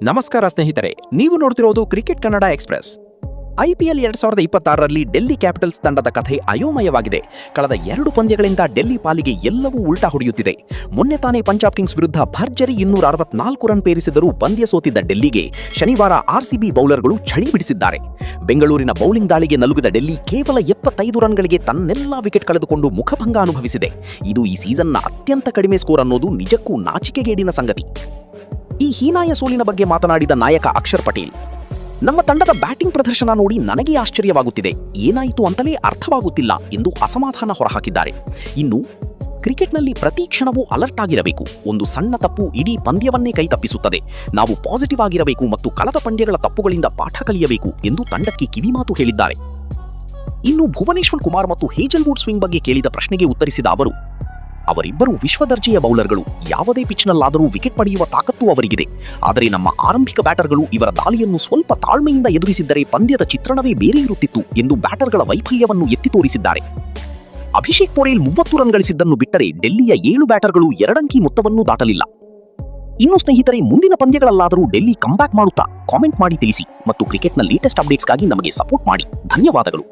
ನಮಸ್ಕಾರ ಸ್ನೇಹಿತರೆ, ನೀವು ನೋಡ್ತಿರೋದು ಕ್ರಿಕೆಟ್ ಕನ್ನಡ ಎಕ್ಸ್‌ಪ್ರೆಸ್. IPL 2026ರಲ್ಲಿ ಡೆಲ್ಲಿ ಕ್ಯಾಪಿಟಲ್ಸ್ ತಂಡದ ಕಥೆ ಅಯೋಮಯವಾಗಿದೆ. ಕಳೆದ 2 ಪಂದ್ಯಗಳಿಂದ ಡೆಲ್ಲಿ ಪಾಲಿಗೆ ಎಲ್ಲವೂ ಉಲ್ಟಾ ಹೊಡೆಯುತ್ತಿದೆ. ಮೊನ್ನೆ ತಾನೇ ಪಂಜಾಬ್ ಕಿಂಗ್ಸ್ ವಿರುದ್ಧ ಭರ್ಜರಿ 264 ರನ್ ಪೇರಿಸಿದರೂ ಪಂದ್ಯ ಸೋತಿದ್ದ ಡೆಲ್ಲಿಗೆ ಶನಿವಾರ RCB ಬೌಲರ್ಗಳು ಚಳಿ ಬಿಡಿಸಿದ್ದಾರೆ. ಬೆಂಗಳೂರಿನ ಬೌಲಿಂಗ್ ದಾಳಿಗೆ ನಲುಗಿದ ಡೆಲ್ಲಿ ಕೇವಲ 75 ರನ್ಗಳಿಗೆ ತನ್ನೆಲ್ಲಾ ವಿಕೆಟ್ ಕಳೆದುಕೊಂಡು ಮುಖಭಂಗ ಅನುಭವಿಸಿದೆ. ಇದು ಈ ಸೀಸನ್ನ ಅತ್ಯಂತ ಕಡಿಮೆ ಸ್ಕೋರ್ ಅನ್ನೋದು ನಿಜಕ್ಕೂ ನಾಚಿಕೆಗೇಡಿನ ಸಂಗತಿ. ಈ ಹೀನಾಯ ಸೋಲಿನ ಬಗ್ಗೆ ಮಾತನಾಡಿದ ನಾಯಕ ಅಕ್ಷರ್ ಪಟೇಲ್, ನಮ್ಮ ತಂಡದ ಬ್ಯಾಟಿಂಗ್ ಪ್ರದರ್ಶನ ನೋಡಿ ನನಗೆ ಆಶ್ಚರ್ಯವಾಗುತ್ತಿದೆ, ಏನಾಯಿತು ಅಂತಲೇ ಅರ್ಥವಾಗುತ್ತಿಲ್ಲ ಎಂದು ಅಸಮಾಧಾನ ಹೊರಹಾಕಿದ್ದಾರೆ. ಇನ್ನು ಕ್ರಿಕೆಟ್ನಲ್ಲಿ ಪ್ರತಿ ಕ್ಷಣವೂ ಅಲರ್ಟ್ ಆಗಿರಬೇಕು. ಒಂದು ಸಣ್ಣ ತಪ್ಪು ಇಡೀ ಪಂದ್ಯವನ್ನೇ ಕೈ ತಪ್ಪಿಸುತ್ತದೆ. ನಾವು ಪಾಸಿಟಿವ್ ಆಗಿರಬೇಕು ಮತ್ತು ಕಳೆದ ಪಂದ್ಯಗಳ ತಪ್ಪುಗಳಿಂದ ಪಾಠ ಕಲಿಯಬೇಕು ಎಂದು ತಂಡಕ್ಕೆ ಕಿವಿಮಾತು ಹೇಳಿದ್ದಾರೆ. ಇನ್ನು ಭುವನೇಶ್ವರ್ ಕುಮಾರ್ ಮತ್ತು ಹೇಜಲ್ವುಡ್ ಸ್ವಿಂಗ್ ಬಗ್ಗೆ ಕೇಳಿದ ಪ್ರಶ್ನೆಗೆ ಉತ್ತರಿಸಿದ ಅವರು, ಅವರಿಬ್ಬರು ವಿಶ್ವದರ್ಜೆಯ ಬೌಲರ್ಗಳು. ಯಾವುದೇ ಪಿಚ್ನಲ್ಲಾದರೂ ವಿಕೆಟ್ ಪಡೆಯುವ ತಾಕತ್ತು ಅವರಿಗಿದೆ. ಆದರೆ ನಮ್ಮ ಆರಂಭಿಕ ಬ್ಯಾಟರ್ಗಳು ಇವರ ದಾಳಿಯನ್ನು ಸ್ವಲ್ಪ ತಾಳ್ಮೆಯಿಂದ ಎದುರಿಸಿದ್ದರೆ ಪಂದ್ಯದ ಚಿತ್ರಣವೇ ಬೇರೆ ಇರುತ್ತಿತ್ತು ಎಂದು ಬ್ಯಾಟರ್ಗಳ ವೈಫಲ್ಯವನ್ನು ಎತ್ತಿ ತೋರಿಸಿದ್ದಾರೆ. ಅಭಿಷೇಕ್ ಪೊರೇಲ್ 30 ರನ್ ಗಳಿಸಿದ್ದನ್ನು ಬಿಟ್ಟರೆ ಡೆಲ್ಲಿಯ 7 ಬ್ಯಾಟರ್ಗಳು 2 ಅಂಕಿ ಮೊತ್ತವನ್ನೂ ದಾಟಲಿಲ್ಲ. ಇನ್ನು ಸ್ನೇಹಿತರೆ, ಮುಂದಿನ ಪಂದ್ಯಗಳಲ್ಲಾದರೂ ಡೆಲ್ಲಿ ಕಮ್ಬ್ಯಾಕ್ ಮಾಡುತ್ತಾ? ಕಾಮೆಂಟ್ ಮಾಡಿ ತಿಳಿಸಿ ಮತ್ತು ಕ್ರಿಕೆಟ್ನ ಲೇಟೆಸ್ಟ್ ಅಪ್ಡೇಟ್ಸ್ಗಾಗಿ ನಮಗೆ ಸಪೋರ್ಟ್ ಮಾಡಿ. ಧನ್ಯವಾದಗಳು.